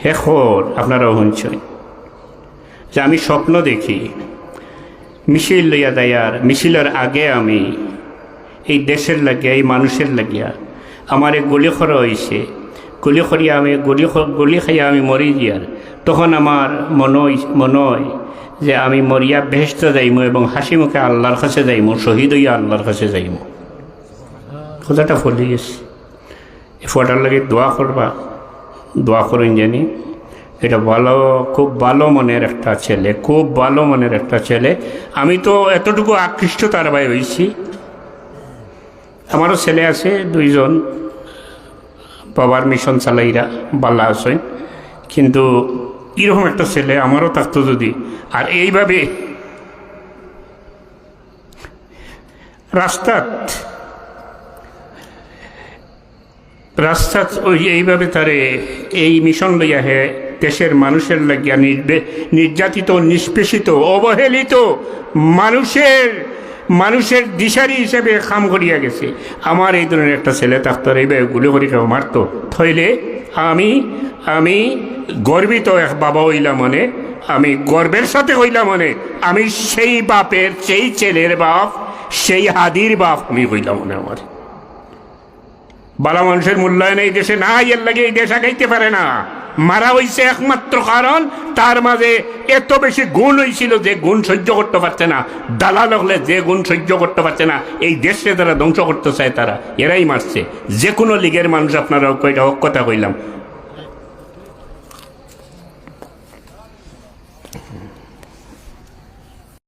হে খোর আপনারাও শুনছেন যে আমি স্বপ্ন দেখি মিছিল লইয়া দেয়ার মিছিলের আগে আমি এই দেশের লাগিয়া এই মানুষের লাগিয়া আমার এই গুলি খরা হয়েছে, গুলি খরিয়া আমি গুলি খাইয়া আমি মরি দিয়ার, তখন আমার মনে হয় যে আমি মরিয়া বেহেশতে যাইমু এবং হাসি মুখে আল্লাহর কাছে যাইমু, শহীদ হইয়া আল্লাহর কাছে যাইমু। কথাটা ফলি গেছে। এই ফটার লাগে দোয়া করবা, দোয়া করেন জানি। এটা ভালো, খুব ভালো মনের একটা ছেলে, খুব ভালো মনের একটা ছেলে। আমি তো এতটুকু আকৃষ্ট তার ভাই হয়েছি। আমারও ছেলে আছে দুইজন, বাবার মিশন চালাইরা বাল্লা আছেন, কিন্তু এরকম একটা ছেলে আমারও থাকতো যদি, আর এইভাবে রাস্তাত ওই এইভাবে তারে এই মিশন লইয়া হে দেশের মানুষের লাগিয়া নির্যাতিত, নিষ্পেষিত, অবহেলিত মানুষের দিশারি হিসেবে কাম করিয়া গেছে। আমার এই ধরনের একটা ছেলে থাকতো, এইভাবে গুলি করি কেউ মারতো, থইলে আমি গর্বিত এক বাবা হইলাম, মনে আমি গর্বের সাথে হইলাম, মনে আমি সেই বাপের, সেই ছেলের বাপ, সেই হাদির বাপ আমি হইলাম মনে। আমার বালা মানুষের মূল্যায়ন এই দেশে না, এর লাগে এই দেশ আগাইতে পারে না। মারা হইছে একমাত্র কারণ তার মাঝে এত বেশি গুণ হয়েছিল যে গুণ সহ্য করতে পারছে না। দালাল হলে যে গুণ সহ্য করতে পারছে না, এই দেশে তারা ধ্বংস করতে চায়, তারা এরাই মারছে। যে কোনো লীগের মানুষ, আপনারা কথা কইলাম,